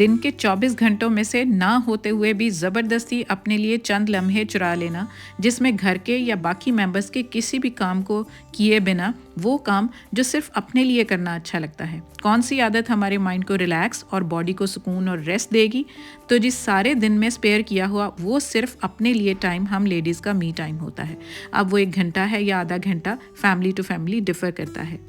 दिन के 24 घंटों में से ना होते हुए भी ज़बरदस्ती अपने लिए चंद लम्हे चुरा लेना, जिसमें घर के या बाकी मेंबर्स के किसी भी काम को किए बिना वो काम जो सिर्फ अपने लिए करना अच्छा लगता है। कौन सी आदत हमारे माइंड को रिलैक्स और बॉडी को सुकून और रेस्ट देगी? तो जिस सारे दिन में स्पेयर किया हुआ वो सिर्फ अपने लिए टाइम हम लेडीज़ का मी टाइम होता है। अब वो 1 घंटा है या आधा घंटा, फैमिली टू फैमिली डिफ़र करता है।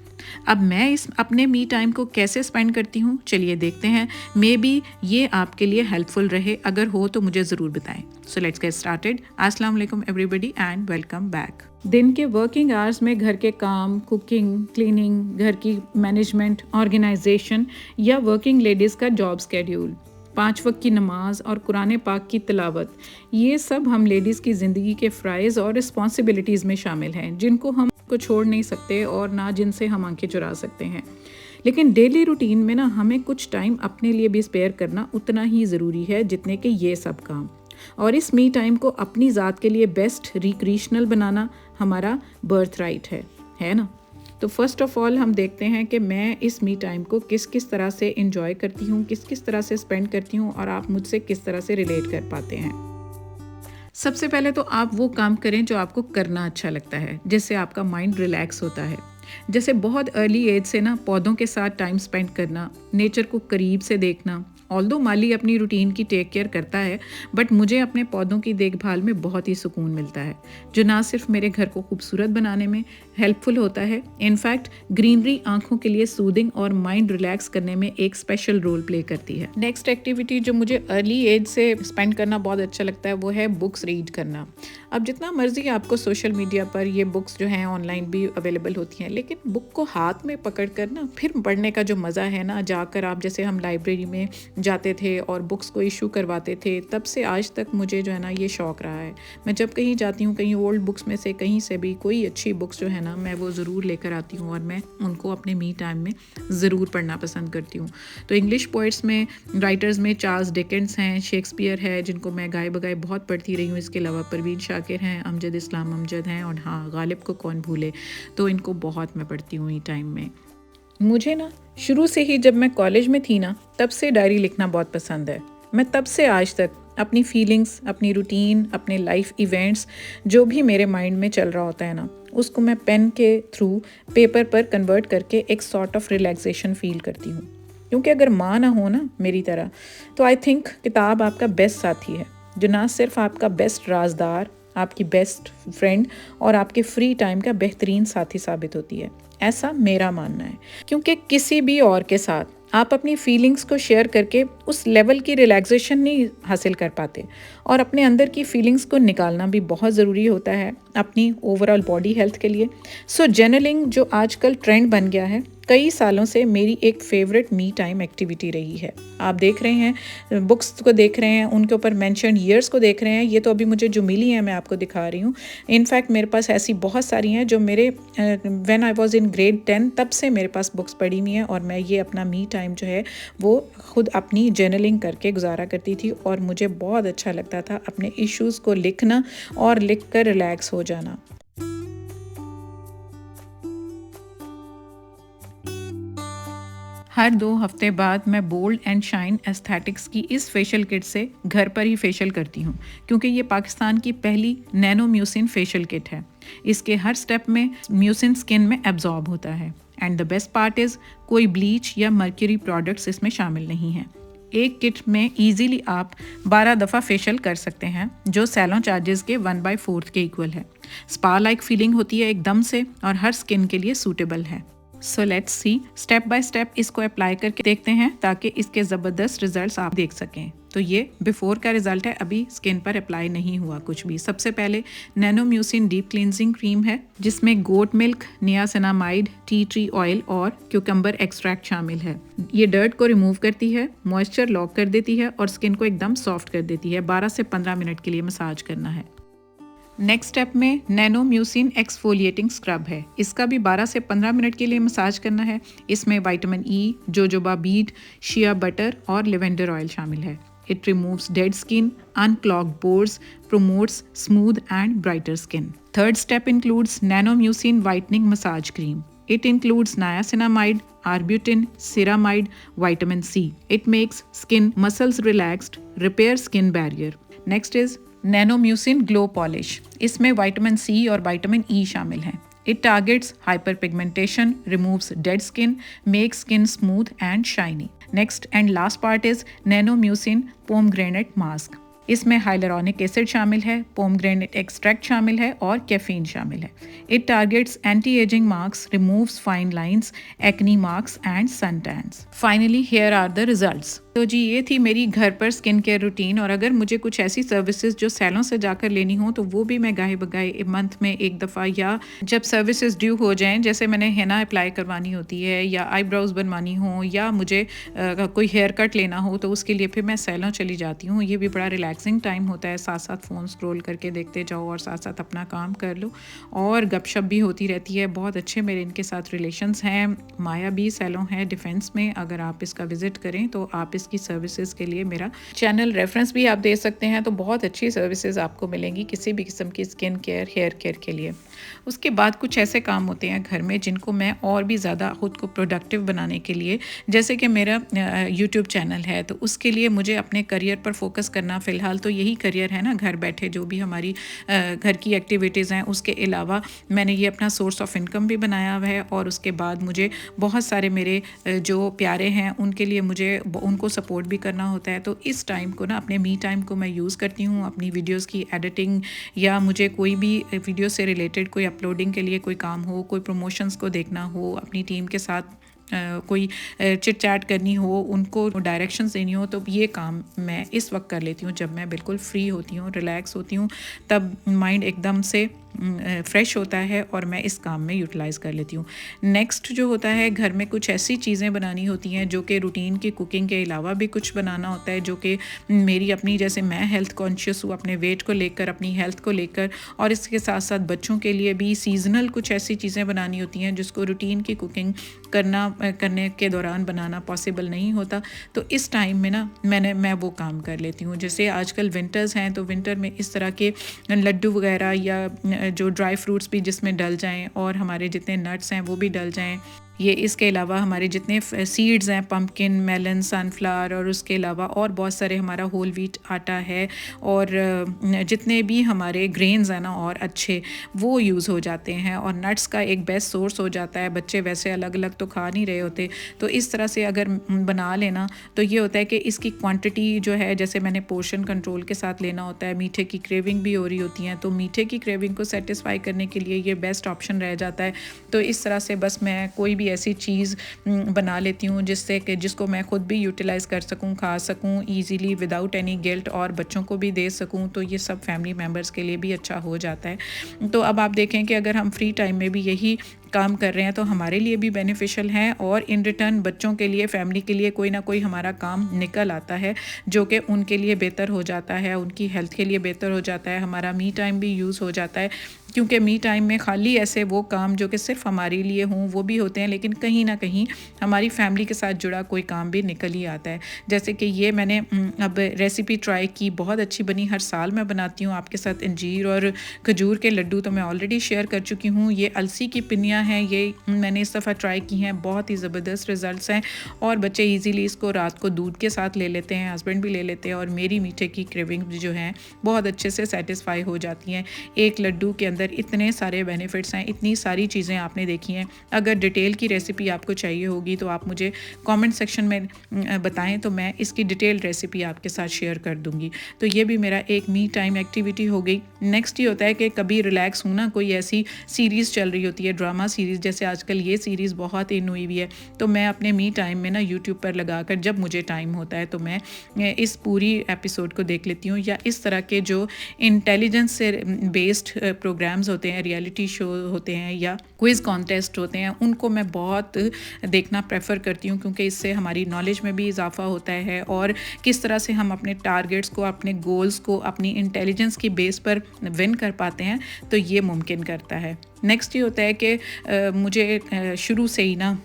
अब मैं इस अपने मी टाइम को कैसे स्पेंड करती हूँ, चलिए देखते हैं। मे बी ये आपके लिए हेल्पफुल रहे, अगर हो तो मुझे ज़रूर बताएं। So let's get started. अस्सलाम वालेकुम एवरीबॉडी एंड वेलकम बैक। दिन के वर्किंग आवर्स में घर के काम, कुकिंग, क्लीनिंग, घर की मैनेजमेंट, ऑर्गेनाइजेशन या वर्किंग लेडीज़ का जॉब स्केड्यूल, 5 वक्त की नमाज और कुरान पाक की तिलावत, ये सब हम लेडीज़ की ज़िंदगी के फ़राइज़ और रिस्पॉन्सिबिलिटीज़ में शामिल हैं, जिनको हम को छोड़ नहीं सकते और ना जिनसे हम आंखें चुरा सकते हैं। लेकिन डेली रूटीन में ना हमें कुछ टाइम अपने लिए भी स्पेयर करना उतना ही ज़रूरी है जितने कि ये सब काम। और इस मी टाइम को अपनी ज़ात के लिए बेस्ट रिक्रिएशनल बनाना हमारा बर्थ राइट है ना? तो फर्स्ट ऑफ ऑल हम देखते हैं कि मैं इस मी टाइम को किस किस तरह से इंजॉय करती हूँ, किस किस तरह से स्पेंड करती हूँ और आप मुझसे किस तरह से रिलेट कर पाते हैं। सबसे पहले तो आप वो काम करें जो आपको करना अच्छा लगता है, जिससे आपका माइंड रिलैक्स होता है। जैसे बहुत अर्ली एज से ना पौधों के साथ टाइम स्पेंड करना, नेचर को करीब से देखना। ऑल्दो माली अपनी रूटीन की टेक केयर करता है, बट मुझे अपने पौधों की देखभाल में बहुत ही सुकून मिलता है, जो ना सिर्फ मेरे घर को खूबसूरत बनाने में हेल्पफुल होता है, इनफैक्ट ग्रीनरी आंखों के लिए सूदिंग और माइंड रिलैक्स करने में एक स्पेशल रोल प्ले करती है। नेक्स्ट एक्टिविटी जो मुझे अर्ली एज से स्पेंड करना बहुत अच्छा लगता है वो है बुक्स रीड करना। अब जितना मर्जी आपको सोशल मीडिया पर ये बुक्स जो हैं ऑनलाइन भी अवेलेबल होती हैं, लेकिन बुक को हाथ में पकड़ कर ना फिर पढ़ने का जो मज़ा है ना, जाकर आप जैसे हम लाइब्रेरी में जाते थे और बुक्स को इशू करवाते थे, तब से आज तक मुझे जो है ना ये शौक़ रहा है। मैं जब कहीं जाती हूँ, कहीं ओल्ड बुक्स में से कहीं से भी कोई अच्छी बुक्स जो है ना मैं वो ज़रूर लेकर आती हूँ और मैं उनको अपने मी टाइम में ज़रूर पढ़ना पसंद करती हूँ। तो इंग्लिश पोइट्स में, राइटर्स में चार्ल्स डिकेंस हैं, शेक्सपियर है जिनको मैं गाए बगाए बहुत पढ़ती रही हूँ। इसके अलावा परवीन शाकिर हैं, अमजद इस्लाम अमजद हैं और हाँ, गालिब को कौन भूले। तो इनको बहुत मैं पढ़ती हूँ ई टाइम में। मुझे ना शुरू से ही जब मैं कॉलेज में थी ना तब से डायरी लिखना बहुत पसंद है। मैं तब से आज तक अपनी फीलिंग्स, अपनी रूटीन, अपने लाइफ इवेंट्स, जो भी मेरे माइंड में चल रहा होता है ना, उसको मैं पेन के थ्रू पेपर पर कन्वर्ट करके एक सॉर्ट ऑफ रिलैक्सेशन फील करती हूँ। क्योंकि अगर माँ ना हो ना मेरी तरह, तो आई थिंक किताब आपका बेस्ट साथी है, जो ना सिर्फ आपका बेस्ट राजदार, आपकी बेस्ट फ्रेंड और आपके फ्री टाइम का बेहतरीन साथी साबित होती है। ऐसा मेरा मानना है, क्योंकि किसी भी और के साथ आप अपनी फीलिंग्स को शेयर करके उस लेवल की रिलैक्सेशन नहीं हासिल कर पाते, और अपने अंदर की फीलिंग्स को निकालना भी बहुत ज़रूरी होता है अपनी ओवरऑल बॉडी हेल्थ के लिए। सो जर्नलिंग जो आजकल ट्रेंड बन गया है, कई सालों से मेरी एक फेवरेट मी टाइम एक्टिविटी रही है। आप देख रहे हैं, बुक्स को देख रहे हैं, उनके ऊपर मेंशन ईयर्स को देख रहे हैं। ये तो अभी मुझे जो मिली हैं मैं आपको दिखा रही हूँ। इनफैक्ट मेरे पास ऐसी बहुत सारी हैं जो मेरे when I was in grade 10 तब से मेरे पास बुक्स पढ़ी हुई हैं, और मैं ये अपना मी टाइम जो है वो खुद अपनी जर्नलिंग करके गुजारा करती थी, और मुझे बहुत अच्छा लगता था अपने इश्यूज़ को लिखना और लिख कर रिलैक्स हो जाना। हर 2 हफ्ते बाद मैं बोल्ड एंड शाइन एस्थेटिक्स की इस फेशियल किट से घर पर ही फेशियल करती हूँ, क्योंकि ये पाकिस्तान की पहली नैनो म्यूसिन फेशियल किट है। इसके हर स्टेप में म्यूसिन स्किन में एब्जॉर्ब होता है, and the best part is कोई ब्लीच या मर्क्यूरी प्रोडक्ट्स इसमें शामिल नहीं हैं। एक किट में ईजीली आप 12 दफ़ा फेशियल कर सकते हैं, जो सैलून चार्जेस के 1/4 के इक्वल है। स्पा लाइक फीलिंग होती है एकदम से, और हर स्किन के लिए सूटेबल है। So let's see, step by step इसको अप्लाई करके देखते हैं, ताकि इसके ज़बरदस्त रिजल्ट्स आप देख सकें। तो ये बिफोर का रिजल्ट है, अभी स्किन पर अप्लाई नहीं हुआ कुछ भी। सबसे पहले nano mucin deep cleansing cream है, जिसमें goat milk, niacinamide, tea tree oil और क्यूकम्बर एक्सट्रैक्ट शामिल है। ये डर्ट को रिमूव करती है, मॉइस्चर लॉक कर देती है और स्किन को एकदम सॉफ्ट कर देती है। 12 से 15 मिनट के लिए मसाज करना है। नेक्स्ट स्टेप में नैनो म्यूसिन एक्सफोलिएटिंग स्क्रब है। इसका भी 12 से 15 मिनट के लिए मसाज करना है। इसमें vitamin E, jojoba beads, shea butter और लेवेंडर ऑयल शामिल है। It removes dead skin, unclogged pores, promotes smooth and brighter skin. Third step includes Nano Mucin Whitening Massage Cream. It includes niacinamide, arbutin, ceramide, vitamin C. It makes skin muscles relaxed, repairs skin barrier. Next is Nanomucin Glow Polish. इसमें vitamin C और vitamin E शामिल हैं. It targets hyperpigmentation, removes dead skin, makes skin smooth and shiny. Next and last part is Nanomucin Pomegranate Mask. इसमें hyaluronic acid शामिल है, pomegranate extract शामिल है और कैफीन शामिल है. It targets anti aging marks, removes fine lines, acne marks and sun tans. Finally here are the results. तो जी ये थी मेरी घर पर स्किन केयर रूटीन. और अगर मुझे कुछ ऐसी सर्विसेज जो सैलों से जाकर लेनी हो तो वो भी मैं गाहे बगाए मंथ में एक दफ़ा या जब सर्विसेज ड्यू हो जाएं, जैसे मैंने हेना अप्लाई करवानी होती है या आईब्रोज बनवानी हो या मुझे कोई हेयर कट लेना हो तो उसके लिए फिर मैं सैलों चली जाती हूँ. ये भी बड़ा रिलैक्सिंग टाइम होता है. साथ साथ फ़ोन स्क्रॉल करके देखते जाओ और साथ साथ अपना काम कर लो और गपशप भी होती रहती है. बहुत अच्छे मेरे इनके साथ रिलेशंस हैं. माया भी सैलों है डिफेंस में. अगर आप इसका विज़िट करें तो आप इसकी सर्विसेज के लिए मेरा चैनल रेफरेंस भी आप दे सकते हैं. तो बहुत अच्छी सर्विसेज आपको मिलेंगी किसी भी किस्म की स्किन केयर हेयर केयर के लिए. उसके बाद कुछ ऐसे काम होते हैं घर में जिनको मैं और भी ज़्यादा ख़ुद को प्रोडक्टिव बनाने के लिए, जैसे कि मेरा यूट्यूब चैनल है तो उसके लिए मुझे अपने करियर पर फोकस करना. फ़िलहाल तो यही करियर है ना, घर बैठे जो भी हमारी घर की एक्टिविटीज़ हैं उसके अलावा मैंने ये अपना सोर्स ऑफ इनकम भी बनाया हुआ है. और उसके बाद मुझे बहुत सारे मेरे जो प्यारे हैं उनके लिए मुझे उनको सपोर्ट भी करना होता है. तो इस टाइम को ना, अपने मी टाइम को मैं यूज़ करती हूँ अपनी वीडियोज़ की एडिटिंग या मुझे कोई भी वीडियो से रिलेटेड कोई अपलोडिंग के लिए कोई काम हो, कोई प्रमोशंस को देखना हो, अपनी टीम के साथ कोई चिट चैट करनी हो, उनको डायरेक्शंस देनी हो, तो ये काम मैं इस वक्त कर लेती हूँ जब मैं बिल्कुल फ्री होती हूँ, रिलैक्स होती हूँ. तब माइंड एकदम से फ्रेश होता है और मैं इस काम में यूटिलाइज़ कर लेती हूँ. नेक्स्ट जो होता है, घर में कुछ ऐसी चीज़ें बनानी होती हैं जो कि रूटीन की कुकिंग के अलावा भी कुछ बनाना होता है, जो कि मेरी अपनी, जैसे मैं हेल्थ कॉन्शियस हूँ अपने वेट को लेकर, अपनी हेल्थ को लेकर, और इसके साथ साथ बच्चों के लिए भी सीजनल कुछ ऐसी चीज़ें बनानी होती हैं जिसको रूटीन की कुकिंग करने के दौरान बनाना पॉसिबल नहीं होता. तो इस टाइम में ना मैं वो काम कर लेती हूँ. जैसे आजकल विंटर्स हैं तो विंटर में इस तरह के लड्डू वगैरह या जो ड्राई फ्रूट्स भी जिसमें डल जाएं और हमारे जितने नट्स हैं वो भी डल जाएं. ये इसके अलावा हमारे जितने सीड्स हैं, पम्पकिन, मेलन, सनफ्लावर, और उसके अलावा और बहुत सारे हमारा होल व्हीट आटा है और जितने भी हमारे ग्रेन्स हैं ना और अच्छे, वो यूज़ हो जाते हैं. और नट्स का एक बेस्ट सोर्स हो जाता है. बच्चे वैसे अलग अलग तो खा नहीं रहे होते, तो इस तरह से अगर बना लेना तो ये होता है कि इसकी क्वांटिटी जो है, जैसे मैंने पोर्शन कंट्रोल के साथ लेना होता है. मीठे की क्रेविंग भी हो रही होती हैं तो मीठे की क्रेविंग को सेटिस्फाई करने के लिए ये बेस्ट ऑप्शन रह जाता है. तो इस तरह से बस मैं कोई भी ऐसी चीज़ बना लेती हूँ जिसको मैं खुद भी यूटिलाइज़ कर सकूँ, खा सकूँ ईज़िली विदाउट एनी गिल्ट, और बच्चों को भी दे सकूँ. तो ये सब फैमिली मेम्बर्स के लिए भी अच्छा हो जाता है. तो अब आप देखें कि अगर हम फ्री टाइम में भी यही काम कर रहे हैं तो हमारे लिए भी बेनिफिशियल है, और इन रिटर्न बच्चों के लिए, फैमिली के लिए कोई ना कोई हमारा काम निकल आता है जो कि उनके लिए बेहतर हो जाता है, उनकी हेल्थ के लिए बेहतर हो जाता है. हमारा मी टाइम भी यूज़ हो जाता है, क्योंकि मी टाइम में खाली ऐसे वो काम जो कि सिर्फ हमारे लिए हों वो भी होते हैं, लेकिन कहीं ना कहीं हमारी फैमिली के साथ जुड़ा कोई काम भी निकल ही आता है. जैसे कि ये मैंने अब रेसिपी ट्राई की, बहुत अच्छी बनी. हर साल मैं बनाती हूँ आपके साथ अंजीर और खजूर के लड्डू, तो मैं ऑलरेडी शेयर कर चुकी हूँ. ये अलसी की पिनियाँ हैं, ये मैंने इस दफ़ा ट्राई की हैं, बहुत ही ज़बरदस्त रिज़ल्ट्स हैं. और बच्चे ईज़िली इसको रात को दूध के साथ ले लेते हैं, हस्बैंड भी ले लेते हैं, और मेरी मीठे की क्रेविंग जो हैं बहुत अच्छे से सेटिस्फाई हो जाती हैं. एक लड्डू के अंदर इतने सारे बेनिफिट्स हैं, इतनी सारी चीज़ें आपने देखी हैं. अगर डिटेल की रेसिपी आपको चाहिए होगी तो आप मुझे कमेंट सेक्शन में बताएं, तो मैं इसकी डिटेल रेसिपी आपके साथ शेयर कर दूंगी. तो ये भी मेरा एक मी टाइम एक्टिविटी हो गई. नेक्स्ट ये होता है कि कभी रिलैक्स हूँ ना, कोई ऐसी सीरीज़ चल रही होती है, ड्रामा सीरीज़, जैसे आजकल ये सीरीज़ बहुत इन हुई हुई है, तो मैं अपने मी टाइम में ना यूट्यूब पर लगाकर जब मुझे टाइम होता है तो मैं इस पूरी एपिसोड को देख लेती हूँ. या इस तरह के जो इंटेलिजेंस से बेस्ड प्रोग्राम्स होते हैं, रियलिटी शो होते हैं या क्विज़ कॉन्टेस्ट होते हैं, उनको मैं बहुत देखना प्रेफर करती हूँ, क्योंकि इससे हमारी नॉलेज में भी इजाफा होता है और किस तरह से हम अपने टारगेट्स को, अपने गोल्स को अपनी इंटेलिजेंस की बेस पर विन कर पाते हैं, तो ये मुमकिन करता है. नेक्स्ट ये होता है कि मुझे शुरू से ही ना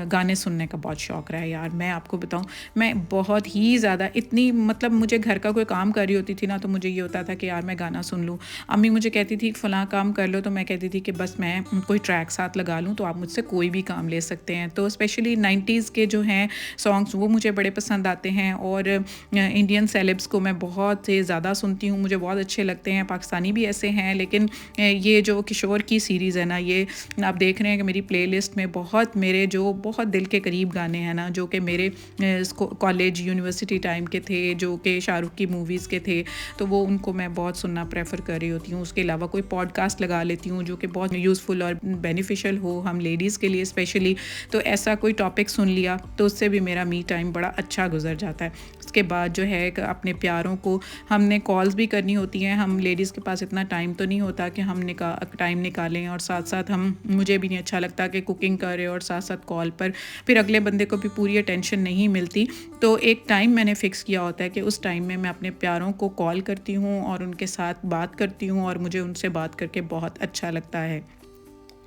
गाने सुनने का बहुत शौक़ रहा है यार। मैं आपको बताऊँ, मैं बहुत ही ज़्यादा इतनी मतलब मुझे घर का कोई काम कर रही होती थी ना, तो मुझे ये होता था कि यार मैं गाना सुन लूँ। अम्मी मुझे कहती थी फ़लाँ काम कर लो, तो मैं कहती थी कि बस मैं कोई ट्रैक साथ लगा लूँ तो आप मुझसे कोई भी काम ले सकते हैं। तो स्पेशली 90s के जो हैं सॉन्ग्स वो मुझे बड़े पसंद आते हैं, और इंडियन सेलेब्स को मैं बहुत ही ज़्यादा सुनती हूँ, मुझे बहुत अच्छे लगते हैं। पाकिस्तानी भी ऐसे हैं, लेकिन ये जो किशोर की सीरीज़ है ना, ये आप देख रहे हैं कि मेरी प्लेलिस्ट में बहुत मेरे जो बहुत दिल के करीब गाने हैं ना, जो कि मेरे कॉलेज यूनिवर्सिटी टाइम के थे, जो कि शाहरुख की मूवीज़ के थे, तो वो उनको मैं बहुत सुनना प्रेफर कर रही होती हूँ। उसके अलावा कोई पॉडकास्ट लगा लेती हूँ जो कि बहुत यूज़फुल और बेनिफिशियल हो हम लेडीज़ के लिए स्पेशली। तो ऐसा कोई टॉपिक सुन लिया तो उससे भी मेरा मी टाइम बड़ा अच्छा गुजर जाता है। उसके बाद जो है अपने प्यारों को हमने कॉल्स भी करनी होती हैं। हम लेडीज़ के पास इतना टाइम तो नहीं होता कि हम टाइम निकालें, और साथ साथ मुझे भी नहीं अच्छा लगता कि कुकिंग करें और साथ साथ कॉल पर फिर अगले बंदे को भी पूरी अटेंशन नहीं मिलती। तो एक टाइम मैंने फ़िक्स किया होता है कि उस टाइम में मैं अपने प्यारों को कॉल करती हूँ और उनके साथ बात करती हूँ, और मुझे उनसे बात करके बहुत अच्छा लगता है।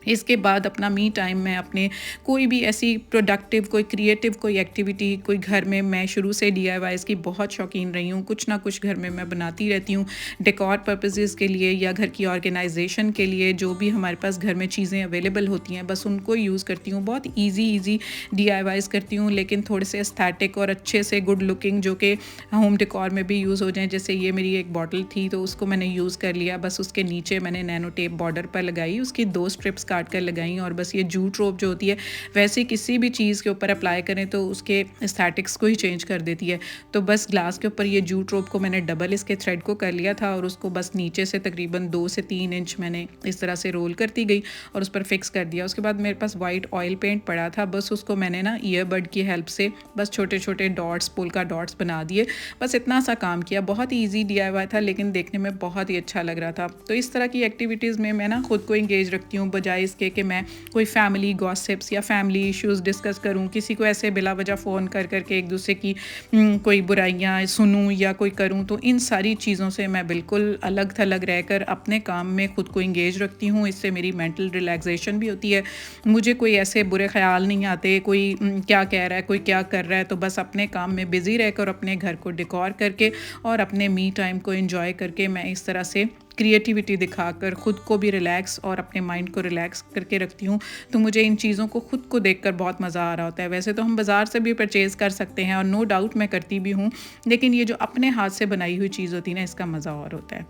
इसके बाद अपना मी टाइम में अपने कोई भी ऐसी प्रोडक्टिव कोई क्रिएटिव कोई एक्टिविटी कोई घर में, मैं शुरू से DIYs की बहुत शौकीन रही हूँ। कुछ ना कुछ घर में मैं बनाती रहती हूँ, डेकोर पर्पसेस के लिए या घर की ऑर्गेनाइजेशन के लिए। जो भी हमारे पास घर में चीज़ें अवेलेबल होती हैं बस उनको यूज़ करती हूँ। बहुत ईजी DIYs करती हूँ, लेकिन थोड़े से एस्थेटिक और अच्छे से गुड लुकिंग, जो कि होम डेकोर में भी यूज़ हो जाएँ। जैसे ये मेरी एक बॉटल थी तो उसको मैंने यूज़ कर लिया, बस उसके नीचे मैंने नैनो टेप बॉर्डर पर लगाई, उसकी 2 स्ट्रिप्स काट कर लगाई, और बस ये जूट रोप जो होती है वैसे किसी भी चीज़ के ऊपर अप्लाई करें तो उसके एस्थेटिक्स को ही चेंज कर देती है। तो बस ग्लास के ऊपर ये जूट रोप को मैंने डबल इसके थ्रेड को कर लिया था, और उसको बस नीचे से तकरीबन 2 से 3 इंच मैंने इस तरह से रोल करती गई और उस पर फिक्स कर दिया। उसके बाद मेरे पास वाइट ऑयल पेंट पड़ा था, बस उसको मैंने ना ईयरबड की हेल्प से बस छोटे छोटे डॉट्स, पोल्का डॉट्स बना दिए। बस इतना सा काम किया, बहुत ही ईजी DIY था, लेकिन देखने में बहुत ही अच्छा लग रहा था। तो इस तरह की एक्टिविटीज़ में मैं ना खुद को इंगेज रखती हूँ, बजाय इसके कि मैं कोई फैमिली गॉसिप्स या फैमिली इश्यूज़ डिस्कस करूं, किसी को ऐसे बिला वजह फ़ोन कर करके एक दूसरे की कोई बुराइयां सुनूं या कोई करूं। तो इन सारी चीज़ों से मैं बिल्कुल अलग थलग रहकर अपने काम में खुद को इंगेज रखती हूं। इससे मेरी मेंटल रिलैक्सेशन भी होती है, मुझे कोई ऐसे बुरे ख्याल नहीं आते, कोई क्या कह रहा है, कोई क्या कर रहा है। तो बस अपने काम में बिज़ी रहकर अपने घर को डेकोर करके और अपने मी टाइम को एंजॉय करके मैं इस तरह से क्रिएटिविटी दिखाकर खुद को भी रिलैक्स और अपने माइंड को रिलैक्स करके रखती हूँ। तो मुझे इन चीज़ों को खुद को देखकर बहुत मज़ा आ रहा होता है। वैसे तो हम बाज़ार से भी परचेज़ कर सकते हैं, और नो डाउट मैं करती भी हूँ, लेकिन ये जो अपने हाथ से बनाई हुई चीज़ होती है ना, इसका मज़ा और होता है।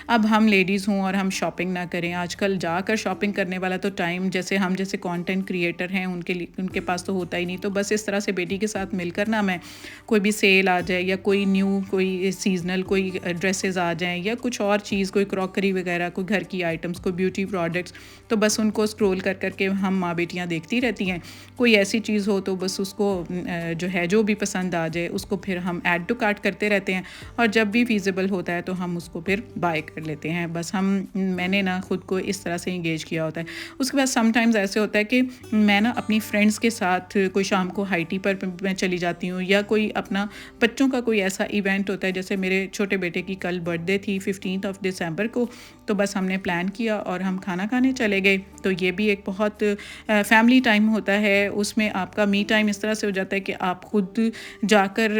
अब हम लेडीज़ हों और हम शॉपिंग ना करें, आजकल जाकर शॉपिंग करने वाला तो टाइम जैसे हम जैसे कंटेंट क्रिएटर हैं उनके लिए, उनके पास तो होता ही नहीं। तो बस इस तरह से बेटी के साथ मिलकर ना मैं कोई भी सेल आ जाए या कोई न्यू कोई सीजनल कोई ड्रेसेस आ जाएँ या कुछ और चीज़, कोई क्रॉकरी वगैरह, कोई घर की आइटम्स, कोई ब्यूटी प्रोडक्ट्स, तो बस उनको स्क्रॉल कर करके हम माँ बेटियाँ देखती रहती हैं। कोई ऐसी चीज़ हो तो बस उसको जो है जो भी पसंद आ जाए उसको फिर हम ऐड टू कार्ट करते रहते हैं, और जब भी फीजिबल होता है तो हम उसको फिर बाय कर लेते हैं। बस मैंने ना खुद को इस तरह से इंगेज किया होता है। उसके बाद समटाइम्स ऐसे होता है कि मैं ना अपनी फ्रेंड्स के साथ कोई शाम को हाई टी पर मैं चली जाती हूँ, या कोई अपना बच्चों का कोई ऐसा इवेंट होता है। जैसे मेरे छोटे बेटे की कल बर्थडे थी 15 दिसंबर को, तो बस हमने प्लान किया और हम खाना खाने चले गए। तो ये भी एक बहुत फैमिली टाइम होता है, उसमें आपका मी टाइम इस तरह से हो जाता है कि आप खुद जाकर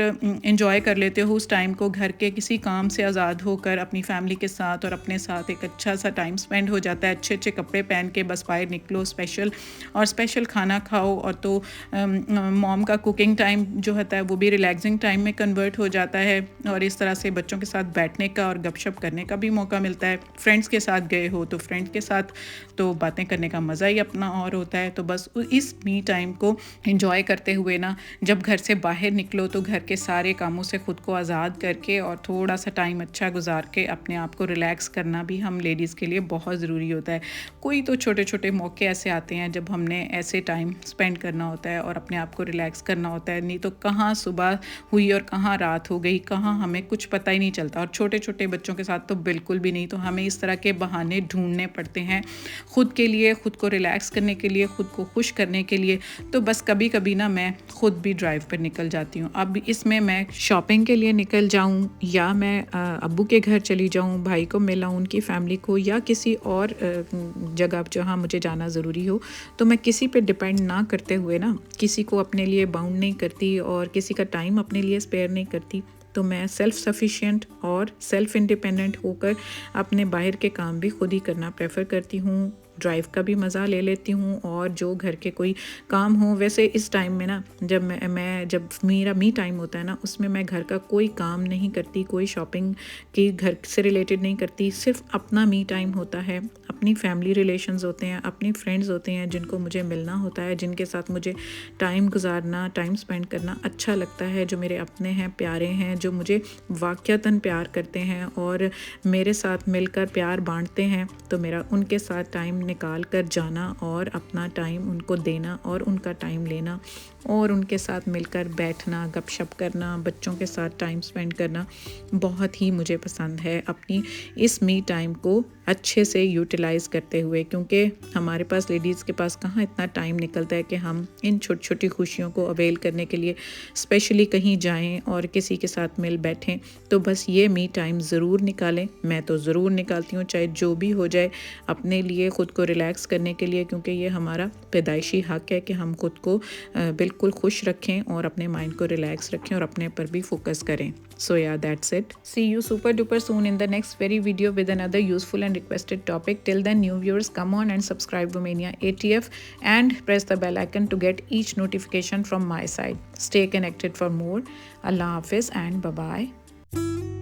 एंजॉय कर लेते हो उस टाइम को, घर के किसी काम से आज़ाद होकर अपनी फैमिली के साथ और अपने साथ एक अच्छा सा टाइम स्पेंड हो जाता है। अच्छे अच्छे कपड़े पहन के बस बाहर निकलो, स्पेशल खाना खाओ, और तो मॉम का कुकिंग टाइम जो होता है वो भी रिलैक्सिंग टाइम में कन्वर्ट हो जाता है, और इस तरह से बच्चों के साथ बैठने का और गपशप करने का भी मौका मिलता है। फ्रेंड्स के साथ गए हो तो फ्रेंड्स के साथ तो बातें करने का मज़ा ही अपना और होता है। तो बस इस मी टाइम को एंजॉय करते हुए ना, जब घर से बाहर निकलो तो घर के सारे कामों से ख़ुद को आज़ाद करके और थोड़ा सा टाइम अच्छा गुजार के अपने आप को रिलैक्स करना भी हम लेडीज़ के लिए बहुत ज़रूरी होता है। कोई तो छोटे छोटे मौके ऐसे आते हैं जब हमने ऐसे टाइम स्पेंड करना होता है और अपने आप को रिलैक्स करना होता है, नहीं तो कहाँ सुबह हुई और कहाँ रात हो गई, कहाँ हमें कुछ पता ही नहीं चलता। और छोटे छोटे बच्चों के साथ तो बिल्कुल भी नहीं नहीं, तो हमें इस तरह के बहाने ढूंढने पड़ते हैं ख़ुद के लिए, ख़ुद को रिलैक्स करने के लिए, ख़ुद को खुश करने के लिए। तो बस कभी कभी ना मैं ख़ुद भी ड्राइव पर निकल जाती हूँ। अब इसमें मैं शॉपिंग के लिए निकल जाऊँ या मैं अब्बू के घर चली जाऊँ, भाई को मिलाऊँ, उनकी फैमिली को, या किसी और जगह जहाँ मुझे जाना ज़रूरी हो, तो मैं किसी पे डिपेंड ना करते हुए ना किसी को अपने लिए बाउंड नहीं करती और किसी का टाइम अपने लिए स्पेयर नहीं करती। तो मैं सेल्फ़ सफिशिएंट और सेल्फ़ इंडिपेंडेंट होकर अपने बाहर के काम भी खुद ही करना प्रेफर करती हूँ। ड्राइव का भी मज़ा ले लेती हूँ और जो घर के कोई काम हो, वैसे इस टाइम में ना जब मेरा मी टाइम होता है ना, उसमें मैं घर का कोई काम नहीं करती, कोई शॉपिंग की घर से रिलेटेड नहीं करती। सिर्फ अपना मी टाइम होता है, अपनी फैमिली रिलेशंस होते हैं, अपनी फ्रेंड्स होते हैं जिनको मुझे मिलना होता है, जिनके साथ मुझे टाइम गुजारना, टाइम स्पेंड करना अच्छा लगता है, जो मेरे अपने हैं, प्यारे हैं, जो मुझे वाक़यातन प्यार करते हैं और मेरे साथ मिलकर प्यार बांटते हैं। तो मेरा उनके साथ टाइम निकाल कर जाना और अपना टाइम उनको देना और उनका टाइम लेना और उनके साथ मिलकर बैठना, गपशप करना, बच्चों के साथ टाइम स्पेंड करना बहुत ही मुझे पसंद है, अपनी इस मी टाइम को अच्छे से यूटिलाइज़ करते हुए। क्योंकि हमारे पास लेडीज़ के पास कहाँ इतना टाइम निकलता है कि हम इन छोटी छोटी खुशियों को अवेल करने के लिए स्पेशली कहीं जाएं और किसी के साथ मिल बैठें। तो बस ये मी टाइम ज़रूर निकालें। मैं तो ज़रूर निकालती हूँ, चाहे जो भी हो जाए, अपने लिए, ख़ुद को रिलैक्स करने के लिए, क्योंकि ये हमारा पैदाइशी हक़ है कि हम ख़ुद को बिल्कुल खुश रखें और अपने माइंड को रिलैक्स रखें और अपने पर भी फोकस करें। So yeah, that's it. See you super duper soon in the next very video with another useful and requested topic. Till then, new viewers, come on and subscribe Romania ATF and press the bell icon to get each notification from my side. Stay connected for more. Allah Hafiz and bye-bye.